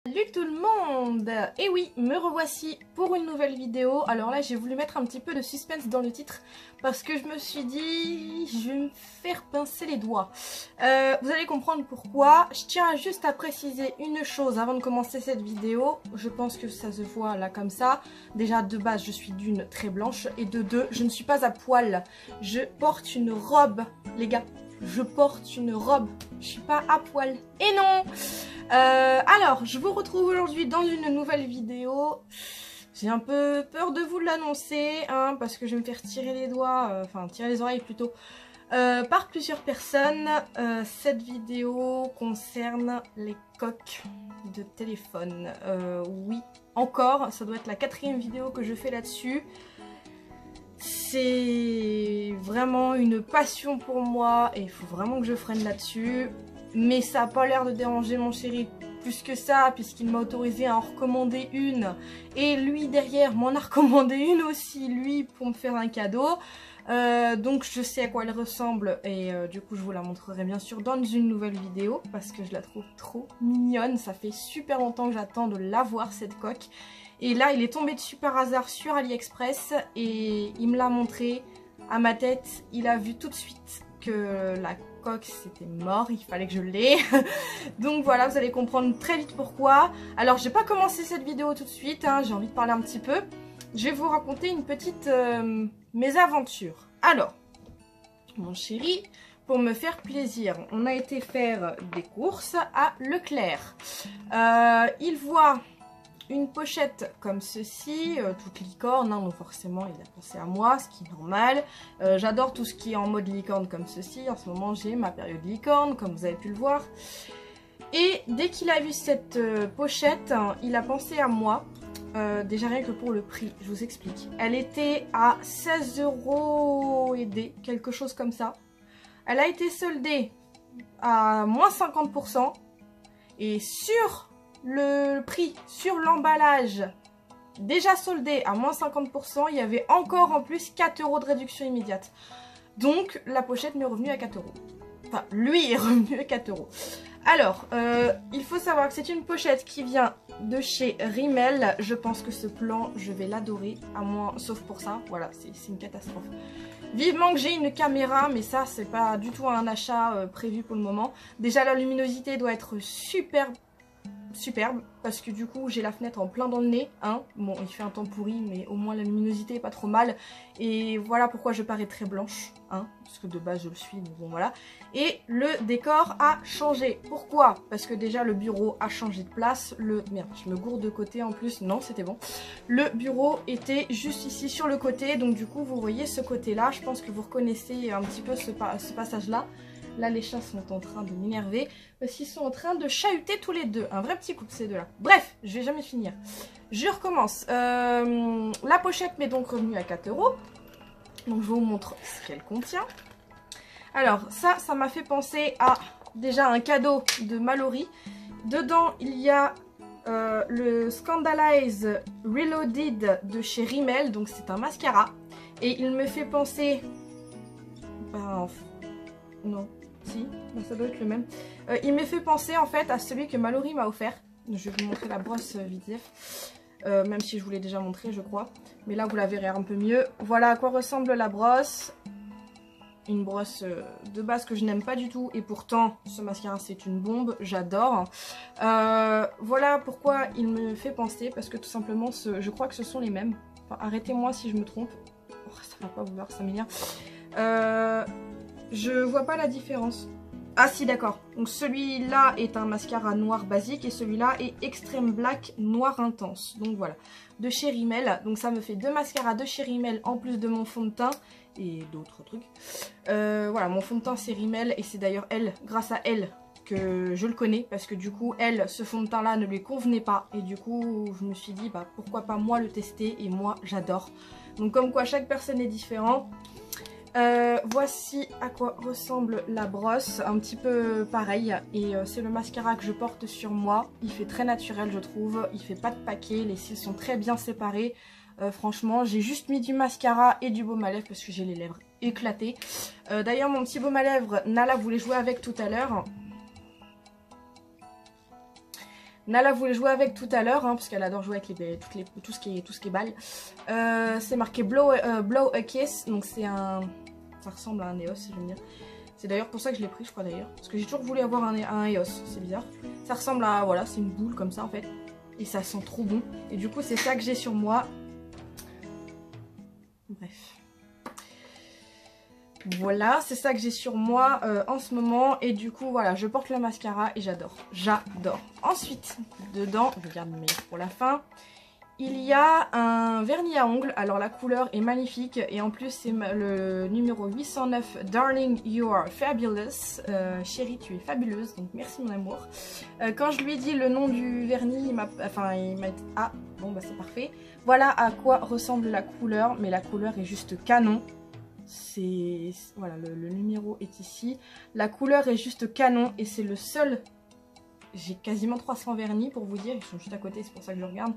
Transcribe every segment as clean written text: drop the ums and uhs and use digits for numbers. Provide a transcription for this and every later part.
Salut tout le monde! Et oui, me revoici pour une nouvelle vidéo. Alors là, j'ai voulu mettre un petit peu de suspense dans le titre parce que je me suis dit, je vais me faire pincer les doigts. Vous allez comprendre pourquoi. Je tiens juste à préciser une chose avant de commencer cette vidéo. Je pense que ça se voit là comme ça. Déjà, de base, je suis d'une très blanche et de deux, je ne suis pas à poil. Je porte une robe, les gars. Je porte une robe. Je suis pas à poil. Et non! Alors, je vous retrouve aujourd'hui dans une nouvelle vidéo. J'ai un peu peur de vous l'annoncer, hein, parce que je vais me faire tirer les doigts, enfin tirer les oreilles plutôt, par plusieurs personnes. Cette vidéo concerne les coques de téléphone. Oui, encore, ça doit être la 4e vidéo que je fais là-dessus. C'est vraiment une passion pour moi et il faut vraiment que je freine là-dessus. Mais ça n'a pas l'air de déranger mon chéri plus que ça, puisqu'il m'a autorisé à en recommander une. Et lui, derrière, m'en a recommandé une aussi, lui, pour me faire un cadeau. Donc je sais à quoi elle ressemble et du coup je vous la montrerai bien sûr dans une nouvelle vidéo parce que je la trouve trop mignonne. Ça fait super longtemps que j'attends de l'avoir, cette coque. Et là il est tombé dessus par hasard sur AliExpress et il me l'a montré à ma tête. Il a vu tout de suite que la coque c'était mort, il fallait que je l'ai. Donc voilà, vous allez comprendre très vite pourquoi. Alors j'ai pas commencé cette vidéo tout de suite, hein, j'ai envie de parler un petit peu. Je vais vous raconter une petite mésaventure. Alors, mon chéri, pour me faire plaisir, on a été faire des courses à Leclerc. Il voit une pochette comme ceci, toute licorne, hein, donc forcément il a pensé à moi, ce qui est normal. J'adore tout ce qui est en mode licorne comme ceci. En ce moment j'ai ma période licorne, comme vous avez pu le voir. Et dès qu'il a vu cette pochette, hein, il a pensé à moi. Déjà rien que pour le prix, je vous explique. Elle était à 16 € et des, quelque chose comme ça. Elle a été soldée à moins 50%. Et sur le prix, sur l'emballage, déjà soldé à moins 50%, il y avait encore en plus 4 € de réduction immédiate. Donc la pochette m'est revenue à 4 €. Enfin, lui est revenu à 4 €. Alors, il faut savoir que c'est une pochette qui vient de chez Rimmel. Je pense que ce plan, je vais l'adorer, à moins, sauf pour ça. Voilà, c'est une catastrophe. Vivement que j'ai une caméra, mais ça, c'est pas du tout un achat prévu pour le moment. Déjà, la luminosité doit être superbe, parce que du coup, j'ai la fenêtre en plein dans le nez. Hein. Bon, il fait un temps pourri, mais au moins la luminosité est pas trop mal. Et voilà pourquoi je parais très blanche, hein, parce que de base, je le suis, mais bon, voilà. Et le décor a changé. Pourquoi? Parce que déjà le bureau a changé de place. Merde, je me gourde de côté en plus. Non, c'était bon. Le bureau était juste ici sur le côté. Donc du coup, vous voyez ce côté-là. Je pense que vous reconnaissez un petit peu ce passage-là. Là, les chats sont en train de m'énerver parce qu'ils sont en train de chahuter tous les deux. Un vrai petit couple, ces deux-là. Bref, je vais jamais finir. Je recommence. La pochette m'est donc revenue à 4 €. Donc je vous montre ce qu'elle contient. Alors ça m'a fait penser à déjà un cadeau de Mallory. Dedans il y a le Scandalize Reloaded de chez Rimmel, donc c'est un mascara. Et il me fait penser... non, si, ça doit être le même. Il me fait penser en fait à celui que Mallory m'a offert. Je vais vous montrer la brosse vite fait. Même si je vous l'ai déjà montré je crois. Mais là vous la verrez un peu mieux. Voilà à quoi ressemble la brosse. Une brosse de base que je n'aime pas du tout et pourtant ce mascara c'est une bombe, j'adore. Voilà pourquoi il me fait penser, parce que tout simplement je crois que ce sont les mêmes. Enfin, arrêtez-moi si je me trompe. Oh, ça va pas vouloir, ça m'énerve. Je vois pas la différence. Ah si, d'accord. Donc celui-là est un mascara noir basique et celui-là est Extreme Black noir intense. Donc voilà, de chez Rimmel. Donc ça me fait 2 mascaras de chez Rimmel en plus de mon fond de teint et d'autres trucs. Voilà, mon fond de teint c'est Rimmel et c'est d'ailleurs elle, grâce à elle, que je le connais. Parce que du coup, elle, ce fond de teint là ne lui convenait pas. Et du coup, je me suis dit, bah pourquoi pas moi le tester, et moi j'adore. Donc comme quoi chaque personne est différent. Voici à quoi ressemble la brosse, un petit peu pareil, et c'est le mascara que je porte sur moi. Il fait très naturel je trouve, il fait pas de paquet, les cils sont très bien séparés. Franchement j'ai juste mis du mascara et du baume à lèvres parce que j'ai les lèvres éclatées. D'ailleurs mon petit baume à lèvres, Nala voulait jouer avec tout à l'heure. Nala voulait jouer avec tout à l'heure, hein, parce qu'elle adore jouer avec tout ce qui est balles. C'est marqué Blow a Kiss, donc c'est un... Ça ressemble à un EOS, si je veux dire. C'est d'ailleurs pour ça que je l'ai pris, je crois d'ailleurs. Parce que j'ai toujours voulu avoir un EOS, c'est bizarre. Ça ressemble à... Voilà, c'est une boule comme ça en fait. Et ça sent trop bon. Et du coup, c'est ça que j'ai sur moi. Bref. Voilà, c'est ça que j'ai sur moi en ce moment. Et du coup, voilà, je porte le mascara et j'adore. J'adore. Ensuite, dedans, je garde mes pour la fin. Il y a un vernis à ongles. Alors, la couleur est magnifique. Et en plus, c'est le numéro 809. Darling, you are fabulous. Chérie, tu es fabuleuse. Donc, merci mon amour. Quand je lui ai dit le nom du vernis, il m'a dit, ah, bon, bah c'est parfait. Voilà à quoi ressemble la couleur. Mais la couleur est juste canon. Voilà, le numéro est ici. La couleur est juste canon et c'est le seul. J'ai quasiment 300 vernis pour vous dire, ils sont juste à côté, c'est pour ça que je regarde.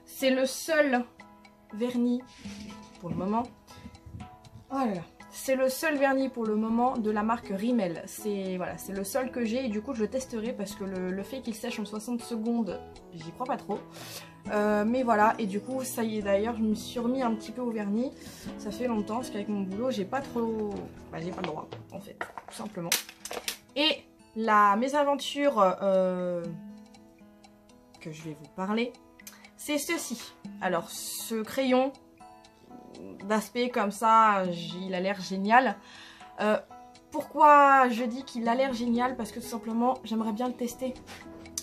C'est le seul vernis pour le moment. Oh là là. C'est le seul vernis pour le moment de la marque Rimmel. C'est voilà, c'est le seul que j'ai et du coup je le testerai parce que le fait qu'il sèche en 60 secondes, j'y crois pas trop. Mais voilà, et du coup ça y est, d'ailleurs je me suis remis un petit peu au vernis. Ça fait longtemps parce qu'avec mon boulot j'ai pas trop... Bah, j'ai pas le droit en fait, tout simplement. Et la mésaventure que je vais vous parler, c'est ceci. Alors ce crayon d'aspect comme ça, il a l'air génial. Pourquoi je dis qu'il a l'air génial? Parce que tout simplement j'aimerais bien le tester.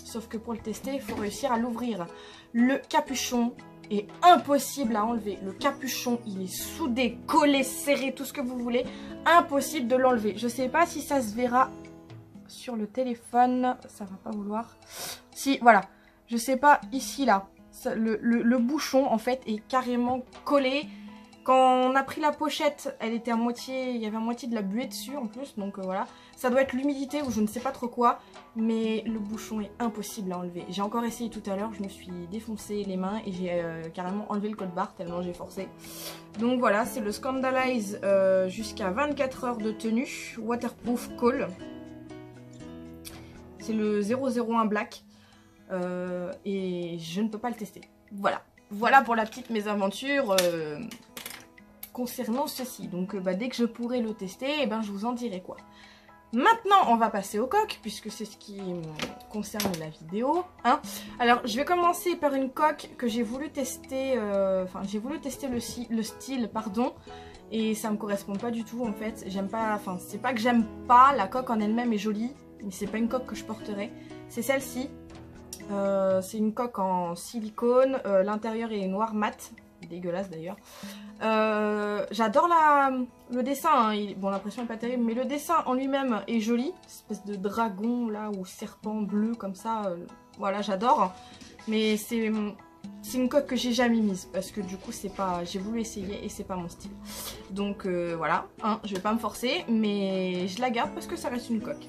Sauf que pour le tester, il faut réussir à l'ouvrir. Le capuchon est impossible à enlever. Le capuchon, il est soudé, collé, serré, tout ce que vous voulez. Impossible de l'enlever. Je sais pas si ça se verra sur le téléphone. Ça va pas vouloir. Si, voilà. Je sais pas, ici, là. Le bouchon, en fait, est carrément collé. Quand on a pris la pochette, elle était à moitié, il y avait à moitié de la buée dessus en plus, donc voilà. Ça doit être l'humidité ou je ne sais pas trop quoi, mais le bouchon est impossible à enlever. J'ai encore essayé tout à l'heure, je me suis défoncé les mains et j'ai carrément enlevé le code barre tellement j'ai forcé. Donc voilà, c'est le Scandalize jusqu'à 24 heures de tenue, Waterproof Cool. C'est le 001 Black et je ne peux pas le tester. Voilà, voilà pour la petite mésaventure. Concernant ceci, donc dès que je pourrai le tester, je vous en dirai quoi. Maintenant on va passer au coque puisque c'est ce qui concerne la vidéo, hein. Alors je vais commencer par une coque que j'ai voulu tester, j'ai voulu tester le style pardon, et ça me correspond pas du tout en fait. J'aime pas, c'est pas que j'aime pas, la coque en elle-même est jolie, mais c'est pas une coque que je porterai. C'est celle-ci, c'est une coque en silicone, l'intérieur est noir mat. Dégueulasse d'ailleurs. J'adore le dessin, hein. Bon, l'impression n'est pas terrible, mais le dessin en lui-même est joli. Espèce de dragon là ou serpent bleu comme ça. Voilà, j'adore. Mais c'est une coque que j'ai jamais mise parce que du coup c'est pas, j'ai voulu essayer et c'est pas mon style. Donc voilà, hein, je vais pas me forcer, mais je la garde parce que ça reste une coque.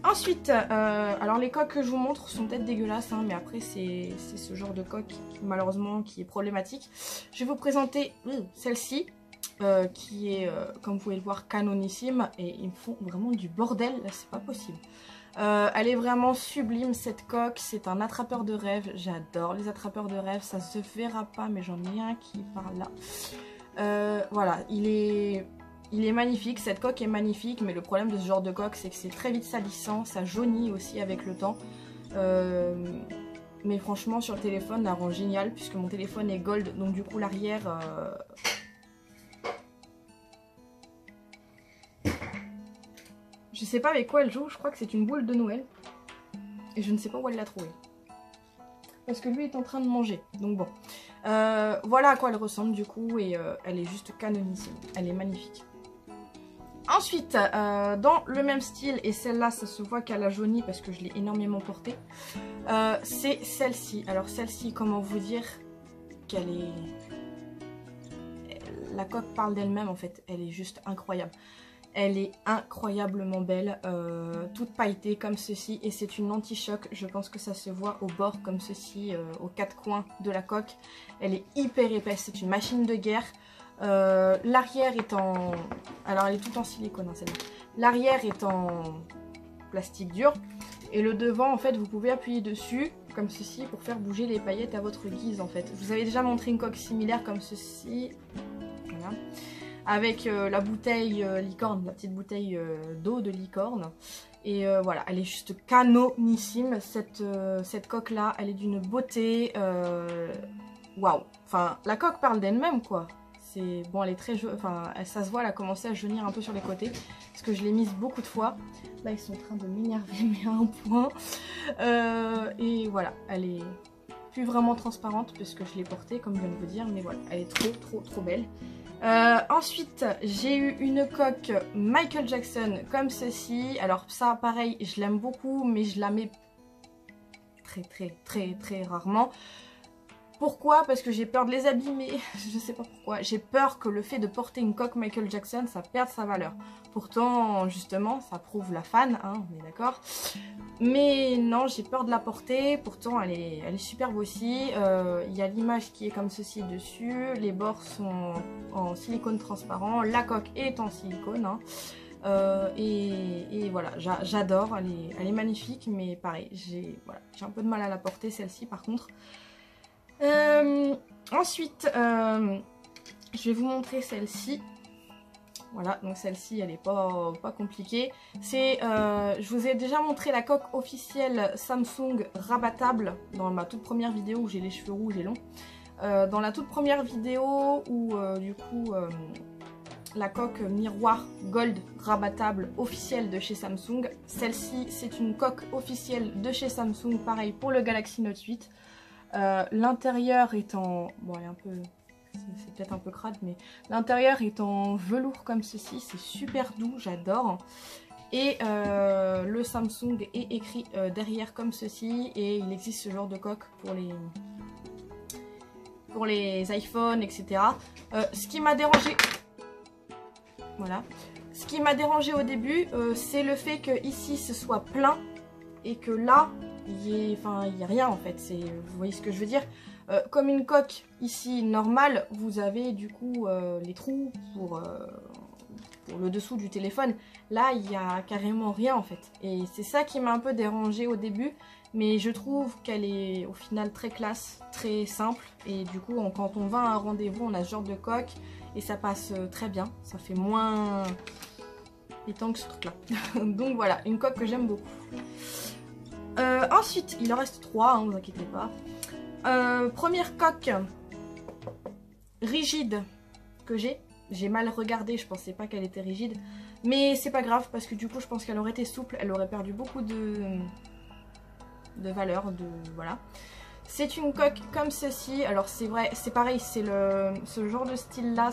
Ensuite, alors les coques que je vous montre sont peut-être dégueulasses, hein, mais après c'est ce genre de coque malheureusement qui est problématique. Je vais vous présenter celle-ci qui est, comme vous pouvez le voir, canonissime et ils me font vraiment du bordel, là c'est pas possible. Elle est vraiment sublime cette coque, c'est un attrapeur de rêve, j'adore les attrapeurs de rêve, ça se verra pas mais j'en ai un qui part là. Voilà, il est magnifique, cette coque est magnifique, mais le problème de ce genre de coque, c'est que c'est très vite salissant, ça jaunit aussi avec le temps. Mais franchement, sur le téléphone, elle rend génial, puisque mon téléphone est gold, donc du coup l'arrière... Je sais pas avec quoi elle joue, je crois que c'est une boule de Noël. Et je ne sais pas où elle l'a trouvée. Parce que lui est en train de manger, donc bon. Voilà à quoi elle ressemble du coup, et elle est juste canonissime, elle est magnifique. Ensuite, dans le même style, et celle-là, ça se voit qu'elle a jauni parce que je l'ai énormément portée, c'est celle-ci. Alors celle-ci, comment vous dire qu'elle est... La coque parle d'elle-même en fait, elle est juste incroyable. Elle est incroyablement belle, toute pailletée comme ceci, et c'est une anti-choc. Je pense que ça se voit au bord comme ceci, aux quatre coins de la coque. Elle est hyper épaisse, c'est une machine de guerre. L'arrière est en... Alors elle est toute en silicone, hein, celle-là. L'arrière est en plastique dur. Et le devant, en fait, vous pouvez appuyer dessus. comme ceci pour faire bouger les paillettes à votre guise en fait. Je vous avais déjà montré une coque similaire comme ceci. Voilà. Avec la bouteille licorne, la petite bouteille d'eau de licorne. Et voilà, elle est juste canonissime. Cette coque là, elle est d'une beauté. Waouh! Enfin, la coque parle d'elle-même quoi. C'est bon, elle est très, enfin, ça se voit, elle a commencé à jaunir un peu sur les côtés parce que je l'ai mise beaucoup de fois. Là, ils sont en train de m'énerver, mais à un point. Et voilà, elle est plus vraiment transparente puisque je l'ai portée, comme je viens de vous dire, mais voilà, elle est trop belle. Ensuite, j'ai eu une coque Michael Jackson comme ceci. Alors ça, pareil, je l'aime beaucoup, mais je la mets très rarement. Pourquoi? Parce que j'ai peur de les abîmer, je sais pas pourquoi. J'ai peur que le fait de porter une coque Michael Jackson, ça perde sa valeur. Pourtant, justement, ça prouve la fan, hein, on est d'accord. Mais non, j'ai peur de la porter, pourtant elle est superbe aussi. Il y a l'image qui est comme ceci dessus, les bords sont en silicone transparent, la coque est en silicone. Hein. Et voilà, j'adore, elle est magnifique, mais pareil, j'ai un peu de mal à la porter celle-ci par contre. Ensuite, je vais vous montrer celle-ci. Voilà, donc celle-ci, elle est pas compliquée. Je vous ai déjà montré la coque officielle Samsung rabattable dans ma toute première vidéo où j'ai les cheveux rouges et longs. Dans la toute première vidéo où, du coup, la coque miroir gold rabattable officielle de chez Samsung. Celle-ci, c'est une coque officielle de chez Samsung, pareil pour le Galaxy Note 8. L'intérieur est en... Bon, elle est un peu... C'est peut-être un peu crade, mais l'intérieur est en velours comme ceci. C'est super doux, j'adore. Et le Samsung est écrit derrière comme ceci. Et il existe ce genre de coque pour les iPhones, etc. Ce qui m'a dérangé... Voilà. Ce qui m'a dérangé au début, c'est le fait que ici ce soit plein et que là... il y a rien en fait, vous voyez ce que je veux dire, comme une coque ici normale, vous avez du coup les trous pour le dessous du téléphone. Là il y a carrément rien en fait, et c'est ça qui m'a un peu dérangée au début, mais je trouve qu'elle est au final très classe, très simple, et du coup quand on va à un rendez-vous on a ce genre de coque et ça passe très bien, ça fait moins pétant que ce truc là. Donc voilà, une coque que j'aime beaucoup. Ensuite, il en reste 3, hein, ne vous inquiétez pas. Première coque rigide que j'ai mal regardé, je pensais pas qu'elle était rigide, mais c'est pas grave parce que du coup je pense qu'elle aurait été souple, elle aurait perdu beaucoup de valeur, voilà. C'est une coque comme ceci, alors c'est vrai, c'est pareil, c'est ce genre de style là,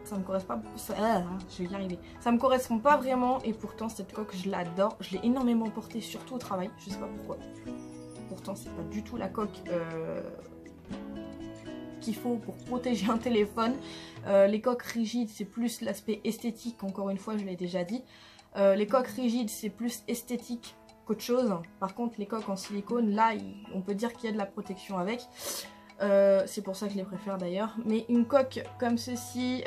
ça me correspond pas, je vais y arriver. Ça me correspond pas vraiment et pourtant cette coque je l'adore. Je l'ai énormément portée surtout au travail, je sais pas pourquoi. Pourtant c'est pas du tout la coque qu'il faut pour protéger un téléphone. Les coques rigides c'est plus l'aspect esthétique, encore une fois je l'ai déjà dit. Les coques rigides c'est plus esthétique qu'autre chose. Par contre les coques en silicone là on peut dire qu'il y a de la protection avec. C'est pour ça que je les préfère d'ailleurs. Mais une coque comme ceci,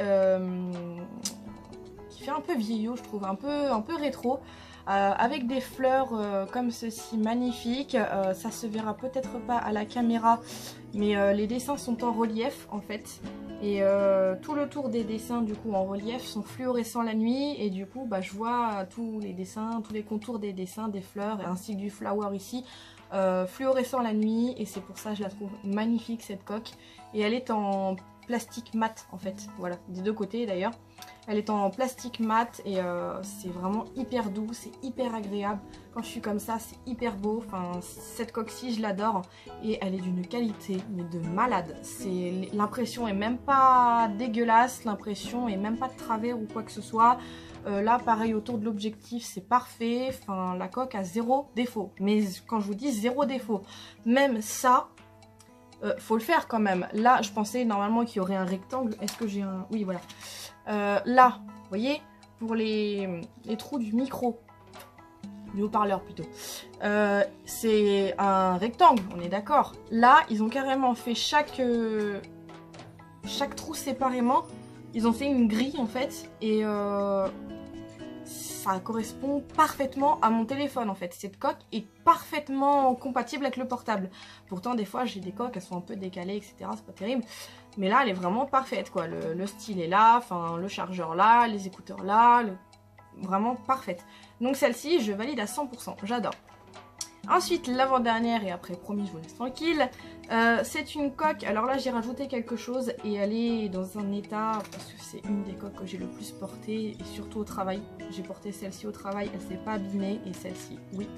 qui fait un peu vieillot, je trouve, un peu rétro, avec des fleurs comme ceci, magnifiques. Ça se verra peut-être pas à la caméra, mais les dessins sont en relief en fait. Et tout le tour des dessins du coup en relief sont fluorescents la nuit. Et du coup bah, je vois tous les dessins, tous les contours des dessins, des fleurs, ainsi que du flower ici. Fluorescent la nuit, et c'est pour ça que je la trouve magnifique cette coque. Et elle est en plastique mat en fait, voilà, des deux côtés d'ailleurs. Elle est en plastique mat et c'est vraiment hyper doux, c'est hyper agréable. Quand je suis comme ça, c'est hyper beau. Enfin, cette coque-ci, je l'adore et elle est d'une qualité mais de malade. L'impression est même pas dégueulasse, l'impression est même pas de travers ou quoi que ce soit. Là, pareil, autour de l'objectif, c'est parfait. Enfin, la coque a 0 défaut. Mais quand je vous dis 0 défaut, même ça, faut le faire quand même. Là, je pensais normalement qu'il y aurait un rectangle. Est-ce que j'ai un... Oui, voilà. Là, vous voyez, pour les trous du micro, du haut-parleur plutôt, c'est un rectangle, on est d'accord. Là, ils ont carrément fait chaque trou séparément. Ils ont fait une grille en fait et ça correspond parfaitement à mon téléphone en fait. Cette coque est parfaitement compatible avec le portable. Pourtant des fois j'ai des coques, elles sont un peu décalées, etc. C'est pas terrible. Mais là elle est vraiment parfaite quoi. Le style est là, enfin le chargeur là, les écouteurs là, vraiment parfaite. Donc celle-ci je valide à 100%, j'adore. Ensuite, l'avant-dernière, et après, promis, je vous laisse tranquille, c'est une coque. Alors là, j'ai rajouté quelque chose et elle est dans un état, parce que c'est une des coques que j'ai le plus portée, et surtout au travail. J'ai porté celle-ci au travail, elle s'est pas abîmée, et celle-ci, oui.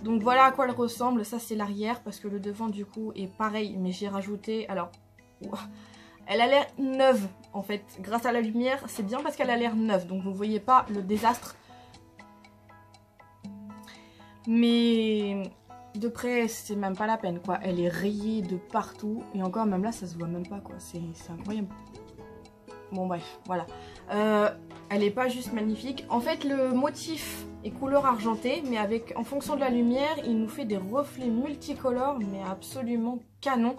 Donc voilà à quoi elle ressemble. Ça, c'est l'arrière, parce que le devant, du coup, est pareil, mais j'ai rajouté, alors... Elle a l'air neuve, en fait. Grâce à la lumière, c'est bien parce qu'elle a l'air neuve, donc vous voyez pas le désastre. Mais de près, c'est même pas la peine, quoi. Elle est rayée de partout. Et encore, même là, ça se voit même pas, quoi. C'est incroyable. Bon, bref, voilà. Elle est pas juste magnifique. En fait, le motif est couleur argentée, mais avec, en fonction de la lumière, il nous fait des reflets multicolores, mais absolument canon.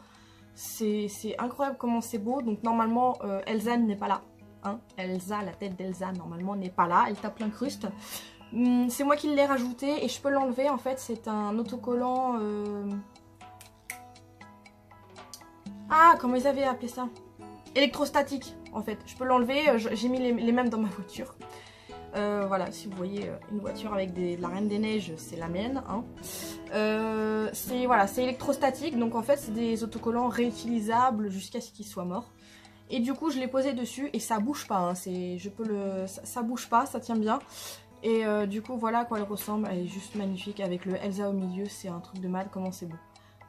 C'est incroyable comment c'est beau. Donc, normalement, Elsa n'est pas là. Hein, Elsa, la tête d'Elsa, normalement, n'est pas là. Elle tape l'incruste. C'est moi qui l'ai rajouté et je peux l'enlever en fait, c'est un autocollant... Ah, comment ils avaient appelé ça? Électrostatique en fait, je peux l'enlever, j'ai mis les mêmes dans ma voiture. Voilà, si vous voyez une voiture avec de la Reine des Neiges, c'est la mienne. Hein. Voilà, c'est électrostatique, donc en fait c'est des autocollants réutilisables jusqu'à ce qu'ils soient morts. Et du coup je l'ai posé dessus et ça bouge pas, hein. Ça bouge pas, ça tient bien. Et du coup voilà à quoi elle ressemble, elle est juste magnifique avec le Elsa au milieu, c'est un truc de mal comment c'est beau.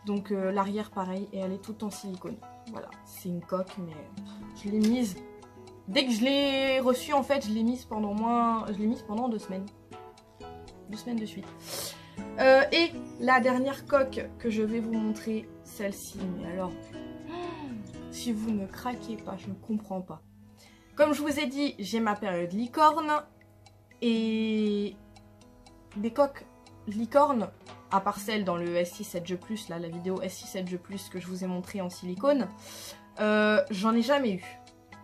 Donc l'arrière pareil et elle est toute en silicone. Voilà, c'est une coque mais je l'ai mise, dès que je l'ai reçue en fait je l'ai mise pendant 2 semaines. 2 semaines de suite. Et la dernière coque que je vais vous montrer, celle-ci, mais alors, si vous ne craquez pas, je ne comprends pas. Comme je vous ai dit, j'ai ma période licorne. Et des coques licorne, à part celle dans le S6 Edge Plus, là, la vidéo S6 Edge Plus que je vous ai montré en silicone, j'en ai jamais eu.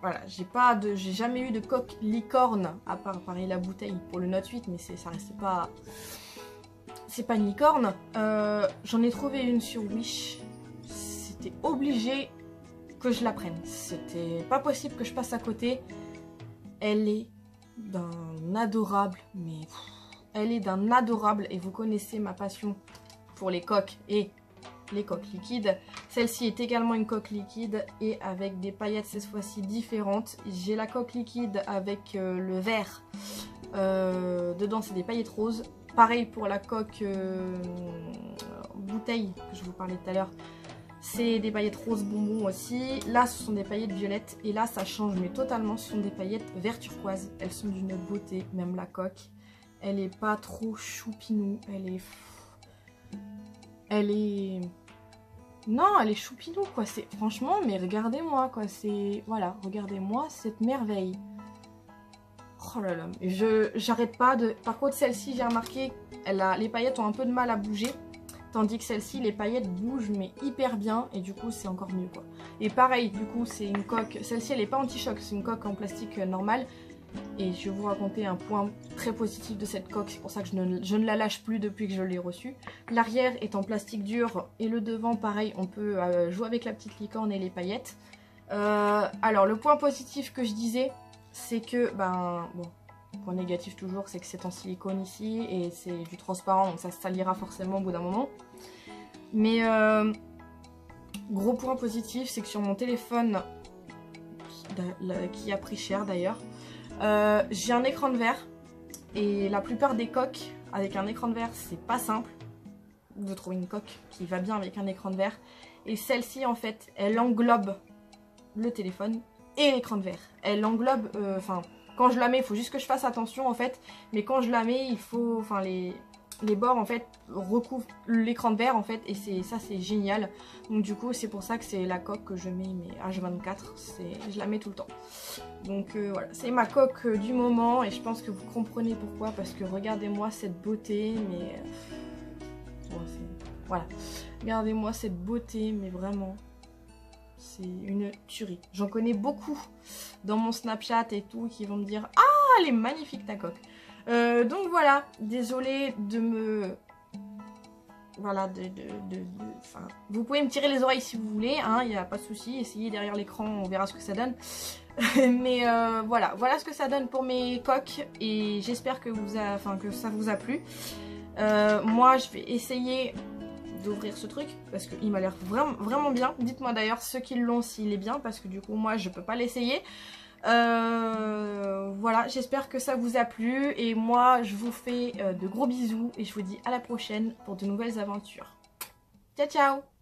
Voilà, j'ai jamais eu de coque licorne, à part pareil la bouteille pour le Note 8, mais ça reste pas... C'est pas une licorne. J'en ai trouvé une sur Wish. C'était obligé que je la prenne. C'était pas possible que je passe à côté. Elle est d'un adorable, mais elle est d'un adorable et vous connaissez ma passion pour les coques et les coques liquides. Celle-ci est également une coque liquide et avec des paillettes cette fois-ci différentes. J'ai la coque liquide avec le vert. Dedans c'est des paillettes roses. Pareil pour la coque bouteille que je vous parlais tout à l'heure. C'est des paillettes roses bonbons aussi. Là, ce sont des paillettes violettes. Et là, ça change, mais totalement. Ce sont des paillettes vert turquoise. Elles sont d'une beauté. Même la coque. Elle est pas trop choupinou. Elle est... Non, elle est choupinou, quoi. Franchement, mais regardez-moi, quoi. Voilà, regardez-moi cette merveille. Oh là là. J'arrête pas de... Par contre, celle-ci, j'ai remarqué, les paillettes ont un peu de mal à bouger. Tandis que celle-ci, les paillettes bougent mais hyper bien et du coup c'est encore mieux quoi. Et pareil, du coup c'est une coque, celle-ci elle n'est pas anti-choc, c'est une coque en plastique normale. Et je vais vous raconter un point très positif de cette coque, c'est pour ça que je ne la lâche plus depuis que je l'ai reçue. L'arrière est en plastique dur et le devant pareil, on peut jouer avec la petite licorne et les paillettes. Alors le point positif que je disais, c'est que, bon... Point négatif toujours, c'est que c'est en silicone ici et c'est du transparent, donc ça se salira forcément au bout d'un moment. Mais gros point positif, c'est que sur mon téléphone, qui a pris cher d'ailleurs, j'ai un écran de verre. Et la plupart des coques avec un écran de verre, c'est pas simple de trouver une coque qui va bien avec un écran de verre. Et celle-ci, en fait, elle englobe le téléphone et l'écran de verre. Elle englobe, quand je la mets, il faut juste que je fasse attention en fait. Mais quand je la mets, il faut, les bords en fait recouvrent l'écran de verre en fait. Et ça c'est génial. Donc du coup c'est pour ça que c'est la coque que je mets mais H24. Je la mets tout le temps. Donc voilà, c'est ma coque du moment. Et je pense que vous comprenez pourquoi. Parce que regardez-moi cette beauté. Mais voilà. Regardez-moi cette beauté mais vraiment. C'est une tuerie. J'en connais beaucoup dans mon Snapchat et tout qui vont me dire « Ah, elle est magnifique ta coque !» Donc voilà, désolée de me... Voilà, enfin, vous pouvez me tirer les oreilles si vous voulez, hein, il n'y a pas de souci, essayez derrière l'écran, on verra ce que ça donne. Mais voilà, voilà ce que ça donne pour mes coques et j'espère que, que ça vous a plu. Moi, je vais essayer d'ouvrir ce truc parce qu'il m'a l'air vraiment bien. Dites-moi d'ailleurs ceux qui l'ont s'il est bien parce que du coup, moi, je peux pas l'essayer. Voilà, j'espère que ça vous a plu et moi je vous fais de gros bisous et je vous dis à la prochaine pour de nouvelles aventures. Ciao ciao!